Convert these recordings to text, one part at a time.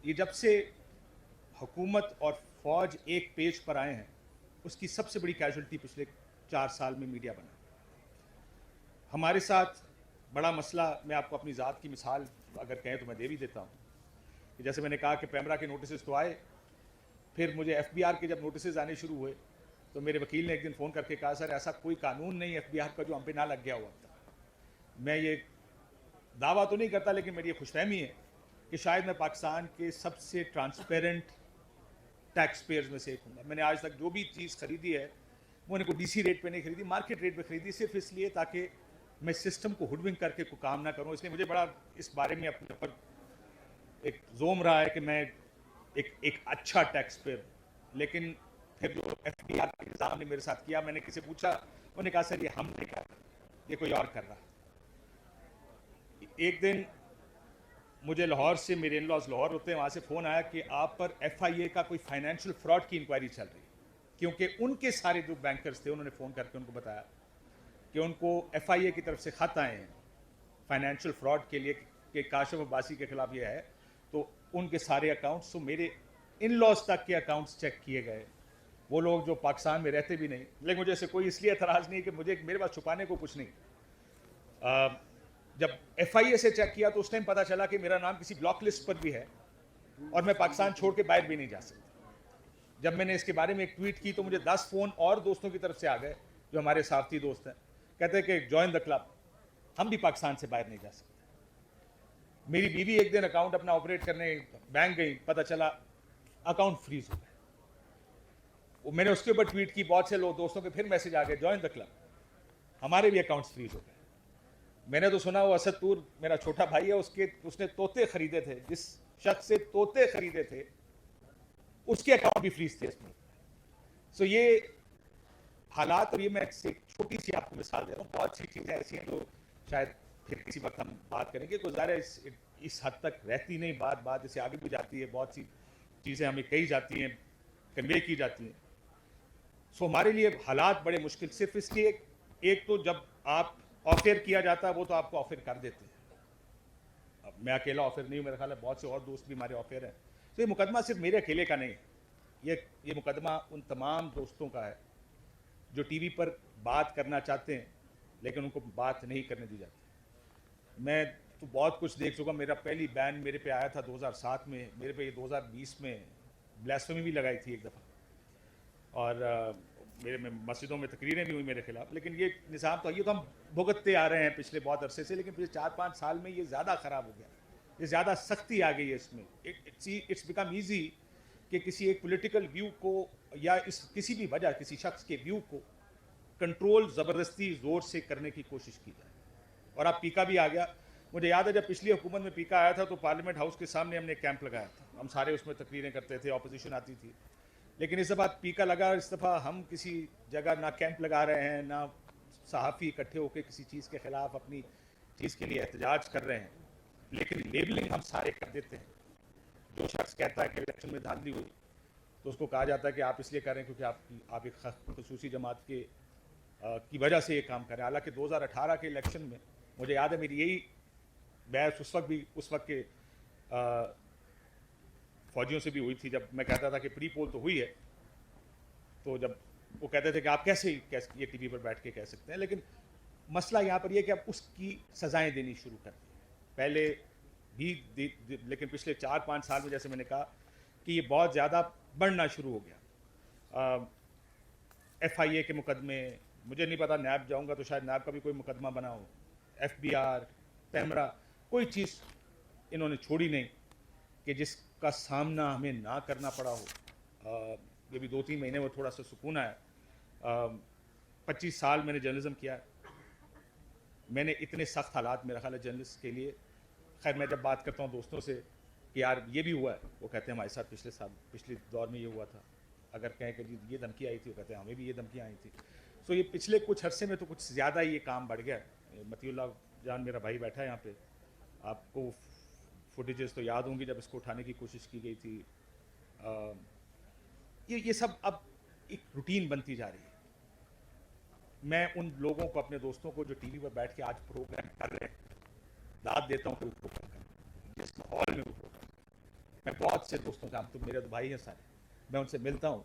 یہ جب سے حکومت اور فوج ایک پیج پر آئے ہیں اس کی سب سے بڑی کیجولٹی پچھلے 4 سال میں میڈیا بنا. ہمارے ساتھ بڑا مسئلہ, میں آپ کو اپنی ذات کی مثال اگر کہیں تو میں دے بھی دیتا ہوں کہ جیسے میں نے کہا کہ پیمرا کے نوٹسز تو آئے, پھر مجھے ایف بی آر کے جب نوٹسز آنے شروع ہوئے تو میرے وکیل نے ایک دن فون کر کے کہا سر ایسا کوئی قانون نہیں ایف بی آر کا جو ہم پہ نہ لگ گیا ہوا تھا. میں یہ دعویٰ تو نہیں کرتا لیکن میری یہ خوش فہمی ہے کہ شاید میں پاکستان کے سب سے ٹرانسپیرنٹ ٹیکس پیئرز میں سے ایک ہوں گا. میں نے آج تک جو بھی چیز خریدی ہے وہ نے کوئی ڈی سی ریٹ پہ نہیں خریدی, مارکیٹ ریٹ پہ خریدی, صرف اس لیے تاکہ میں سسٹم کو ہڈ ونک کر کے کوئی کام نہ کروں. اس لیے مجھے بڑا اس بارے میں اپنے اوپر ایک زوم رہا ہے کہ میں ایک اچھا ٹیکس پیئر. لیکن پھر جو ایف بی آر کے نظام نے میرے ساتھ کیا, میں نے کسی پوچھا, انہوں نے کہا سر یہ ہم نہیں کر رہے, یہ کوئی اور کر رہا. ایک دن مجھے لاہور سے, میرے ان لاز لاہور ہوتے ہیں, وہاں سے فون آیا کہ آپ پر ایف آئی اے کا کوئی فائنینشیل فراڈ کی انکوائری چل رہی ہے, کیونکہ ان کے سارے جو بینکرز تھے انہوں نے فون کر کے ان کو بتایا کہ ان کو ایف آئی اے کی طرف سے خط آئے ہیں فائنینشیل فراڈ کے لیے کہ کاشف عباسی کے خلاف یہ ہے. تو ان کے سارے اکاؤنٹس, تو میرے ان لاز تک کے اکاؤنٹس چیک کیے گئے. وہ لوگ جو پاکستان میں رہتے بھی نہیں, لیکن مجھے ایسے کوئی اس لیے اعتراض نہیں کہ میرے پاس چھپانے کو کچھ نہیں. جب ایف آئی اے سے چیک کیا تو اس ٹائم پتا چلا کہ میرا نام کسی بلاک لسٹ پر بھی ہے اور میں پاکستان چھوڑ کے باہر بھی نہیں جا سکتا. جب میں نے اس کے بارے میں ایک ٹویٹ کی تو مجھے 10 فون اور دوستوں کی طرف سے آ گئے جو ہمارے ساتھی دوست ہیں, کہتے ہیں کہ جوائن دا کلب, ہم بھی پاکستان سے باہر نہیں جا سکتے. میری بیوی ایک دن اکاؤنٹ اپنا آپریٹ کرنے بینک گئی, پتا چلا اکاؤنٹ فریز ہو گئے. میں نے اس کے اوپر ٹویٹ کی, بہت سے لوگ دوستوں کے پھر میسج آ گئے جوائن دا کلب, ہمارے بھی اکاؤنٹس فریز ہو گئے. میں نے تو سنا وہ اسد طور میرا چھوٹا بھائی ہے, اس نے طوطے خریدے تھے, جس شخص سے طوطے خریدے تھے اس کے اکاؤنٹ بھی فریز تھے اس میں. سو یہ حالات, اور یہ میں ایک چھوٹی سی آپ کو مثال دے رہا ہوں, بہت سی چیزیں ایسی ہیں جو شاید پھر کسی وقت ہم بات کریں گے. گزارا اس حد تک رہتی نہیں بات اسے آگے بھی جاتی ہے, بہت سی چیزیں ہمیں کہی جاتی ہیں, کنوے کی جاتی ہیں. سو ہمارے لیے حالات بڑے مشکل صرف اس لیے, ایک تو جب آپ آفر کیا جاتا ہے وہ تو آپ کو آفر کر دیتے ہیں. اب میں اکیلا آفر نہیں ہوں, میرا خیال ہے بہت سے اور دوست بھی ہمارے آفر ہیں. تو یہ مقدمہ صرف میرے اکیلے کا نہیں ہے, یہ مقدمہ ان تمام دوستوں کا ہے جو ٹی وی پر بات کرنا چاہتے ہیں لیکن ان کو بات نہیں کرنے دی جاتی. میں تو بہت کچھ دیکھ چکا, میرا پہلی بین میرے پہ آیا تھا 2007 میں, میرے پہ یہ 2020 میں بلاسفیمی بھی لگائی تھی ایک دفعہ, اور میرے میں مسجدوں میں تقریریں بھی ہوئی میرے خلاف. لیکن یہ نظام تو یہ تو ہم بھگتتے آ رہے ہیں پچھلے بہت عرصے سے, لیکن پچھلے 4-5 سال میں یہ زیادہ خراب ہو گیا, یہ زیادہ سختی آ گئی ہے اس میں. اٹس بیکم ایزی کہ کسی ایک پولیٹیکل ویو کو یا کسی بھی وجہ کسی شخص کے ویو کو کنٹرول زبردستی زور سے کرنے کی کوشش کی جائے. اور اب پیکا بھی آ گیا. مجھے یاد ہے جب پچھلی حکومت میں پیکا آیا تھا تو پارلیمنٹ ہاؤس کے سامنے ہم نے کیمپ لگایا تھا, ہم سارے اس میں تقریریں کرتے تھے, اپوزیشن آتی تھی. لیکن اس دفعہ پیکا لگا, اس دفعہ ہم کسی جگہ نہ کیمپ لگا رہے ہیں, نہ صحافی اکٹھے ہو کے کسی چیز کے خلاف اپنی چیز کے لیے احتجاج کر رہے ہیں, لیکن لیبلنگ ہم سارے کر دیتے ہیں. جو شخص کہتا ہے کہ الیکشن میں دھاندلی ہوئی تو اس کو کہا جاتا ہے کہ آپ اس لیے کر رہے ہیں کیونکہ آپ ایک خصوصی جماعت کی وجہ سے یہ کام کر رہے ہیں. حالانکہ 2018 کے الیکشن میں مجھے یاد ہے میری یہی بحث اس وقت کے فوجیوں سے بھی ہوئی تھی, جب میں کہتا تھا کہ پری پول تو ہوئی ہے, تو جب وہ کہتے تھے کہ آپ کیسے یہ ٹی وی پر بیٹھ کے کہہ سکتے ہیں. لیکن مسئلہ یہاں پر یہ کہ اب اس کی سزائیں دینی شروع کر دی. پہلے بھی لیکن پچھلے 4-5 سال میں جیسے میں نے کہا کہ یہ بہت زیادہ بڑھنا شروع ہو گیا. ایف آئی اے کے مقدمے, مجھے نہیں پتا, نیب جاؤں گا تو شاید نیب کا بھی کوئی مقدمہ بنا ہو, ایف بی آر, پیمرا, کوئی چیز انہوں نے چھوڑی نہیں کہ جس کا سامنا ہمیں نہ کرنا پڑا ہو. یہ بھی 2-3 مہینے میں تھوڑا سا سکون آیا. 25 سال میں نے جرنلزم کیا, میں نے اتنے سخت حالات میرا خیال ہے جرنلسٹ کے لیے, خیر میں جب بات کرتا ہوں دوستوں سے کہ یار یہ بھی ہوا ہے, وہ کہتے ہیں ہمارے ساتھ پچھلے دور میں یہ ہوا تھا. اگر کہیں کہ جی یہ دھمکی آئی تھی, وہ کہتے ہیں ہمیں بھی یہ دھمکیاں آئی تھیں. سو یہ پچھلے کچھ عرصے میں تو کچھ زیادہ ہی یہ کام بڑھ گیا. متی اللہ جان میرا بھائی بیٹھا ہے یہاں پہ, آپ کو فوٹیجز تو یاد ہوں گی جب اس کو اٹھانے کی کوشش کی گئی تھی. یہ سب اب ایک روٹین بنتی جا رہی ہے. میں ان لوگوں کو, اپنے دوستوں کو جو ٹی وی پر بیٹھ کے آج پروگرام کر رہے ہیں, داد دیتا ہوں کہ وہ پروگرام کریں جس ماحول میں وہ پروگرام. میں بہت سے دوستوں سے, ہم تو میرے تو بھائی ہیں سارے, میں ان سے ملتا ہوں,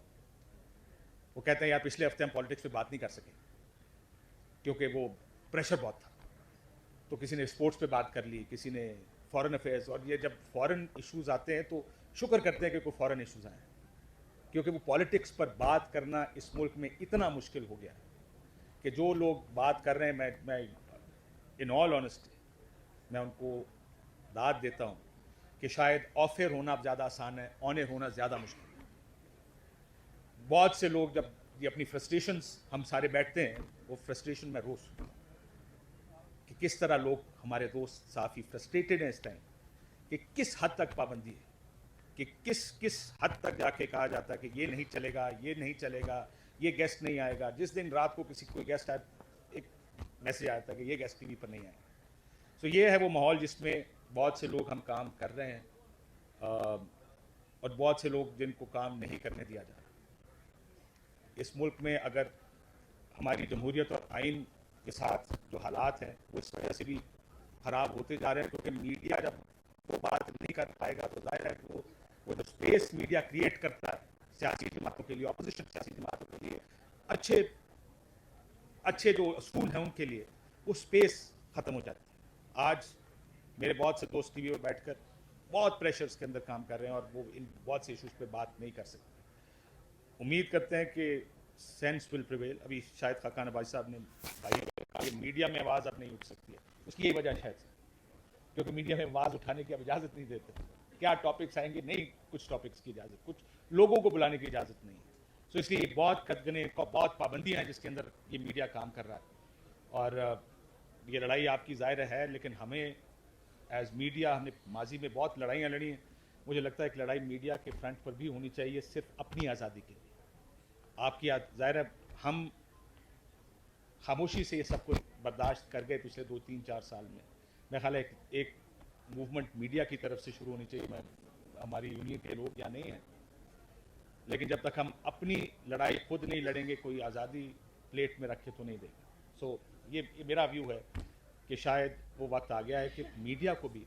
وہ کہتے ہیں یار پچھلے ہفتے ہم پالیٹکس پہ بات نہیں کر سکے کیونکہ وہ پریشر بہت تھا. تو کسی نے اسپورٹس پہ بات کر لی, کسی نے فارن افیئرز, اور یہ جب فارن ایشوز آتے ہیں تو شکر کرتے ہیں کہ کوئی فارن ایشوز آئے, کیونکہ وہ پالیٹکس پر بات کرنا اس ملک میں اتنا مشکل ہو گیا ہے کہ جو لوگ بات کر رہے ہیں, میں ان آل آنیسٹی میں ان کو داد دیتا ہوں کہ شاید آف ایئر ہونا اب زیادہ آسان ہے, آن ایئر ہونا زیادہ مشکل ہے. بہت سے لوگ جب یہ اپنی فرسٹریشنز ہم سارے بیٹھتے ہیں, وہ فرسٹریشن میں روز کہ کس طرح لوگ ہمارے دوست صحافی فرسٹریٹڈ ہیں اس ٹائم, کہ کس حد تک پابندی ہے, کہ کس حد تک جا کے کہا جاتا ہے کہ یہ نہیں چلے گا, یہ نہیں چلے گا, یہ گیسٹ نہیں آئے گا. جس دن رات کو کوئی گیسٹ آئے, ایک میسج آیا تھا کہ یہ گیسٹ ٹی وی پر نہیں آئے. سو یہ ہے وہ ماحول جس میں بہت سے لوگ ہم کام کر رہے ہیں, اور بہت سے لوگ جن کو کام نہیں کرنے دیا جا رہا. اس ملک میں اگر ہماری جمہوریت اور آئین کے ساتھ جو حالات ہیں وہ اس وجہ سے بھی خراب ہوتے جا رہے ہیں, کیونکہ میڈیا جب وہ بات نہیں کر پائے گا تو ظاہر ہے کہ وہ جو اسپیس میڈیا کریٹ کرتا ہے سیاسی جماعتوں کے لیے, اپوزیشن سیاسی جماعتوں کے لیے, اچھے جو اصول ہیں ان کے لیے, وہ اسپیس ختم ہو جاتی ہے. آج میرے بہت سے دوست ٹی وی پر بیٹھ کر بہت پریشرز کے اندر کام کر رہے ہیں اور وہ ان بہت سے ایشوز پہ بات نہیں کر سکتے. امید کرتے ہیں کہ سینس ول پریویل. ابھی شاید خاقان عباسی صاحب نے کہا کہ میڈیا میں آواز اب نہیں اٹھ سکتی ہے, اس کی یہ وجہ شاید کیونکہ میڈیا میں آواز اٹھانے کی اب اجازت نہیں دیتے. کیا ٹاپکس آئیں گے, نہیں کچھ ٹاپکس کی اجازت, کچھ لوگوں کو بلانے کی اجازت نہیں ہے. سو اس لیے بہت قدغنے, بہت پابندیاں ہیں جس کے اندر یہ میڈیا کام کر رہا ہے. اور یہ لڑائی آپ کی ظاہر ہے, لیکن ہمیں ایز میڈیا, ہم نے ماضی میں بہت لڑائیاں لڑی ہیں. مجھے لگتا ہے کہ لڑائی میڈیا کے فرنٹ پر بھی ہونی چاہیے, صرف اپنی آزادی کے لیے. آپ کی ظاہر ہے ہم خاموشی سے یہ سب کچھ برداشت کر گئے پچھلے 2-3-4 سال میں. میرا خیال ہے ایک موومنٹ میڈیا کی طرف سے شروع ہونی چاہیے. میں ہماری یونین کے لوگ یہاں نہیں ہیں, لیکن جب تک ہم اپنی لڑائی خود نہیں لڑیں گے, کوئی آزادی پلیٹ میں رکھے تو نہیں دے گا. سو یہ میرا ویو ہے کہ شاید وہ وقت آ گیا ہے کہ میڈیا کو بھی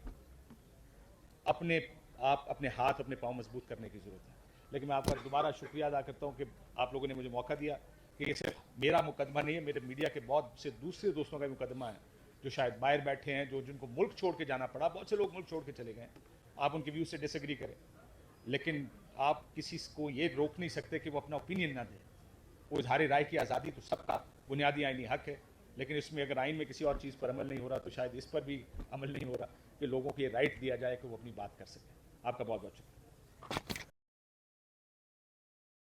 اپنے ہاتھ, اپنے پاؤں مضبوط کرنے کی ضرورت ہے. لیکن میں آپ کا دوبارہ شکریہ ادا کرتا ہوں کہ آپ لوگوں نے مجھے موقع دیا, کہ یہ صرف میرا مقدمہ نہیں ہے, میرے میڈیا کے بہت سے دوسرے دوستوں کا مقدمہ ہے جو شاید باہر بیٹھے ہیں, جن کو ملک چھوڑ کے جانا پڑا. بہت سے لوگ ملک چھوڑ کے چلے گئے ہیں, آپ ان کے ویو سے ڈس ایگری کریں, لیکن آپ کسی کو یہ روک نہیں سکتے کہ وہ اپنا اوپینین نہ دے. وہ اظہار رائے کی آزادی تو سب کا بنیادی آئینی حق ہے, لیکن اس میں اگر آئین میں کسی اور چیز پر عمل نہیں ہو رہا تو شاید اس پر بھی عمل نہیں ہو رہا کہ لوگوں کو یہ رائٹ دیا جائے کہ وہ اپنی بات کر سکیں. آپ کا بہت بہت شکریہ.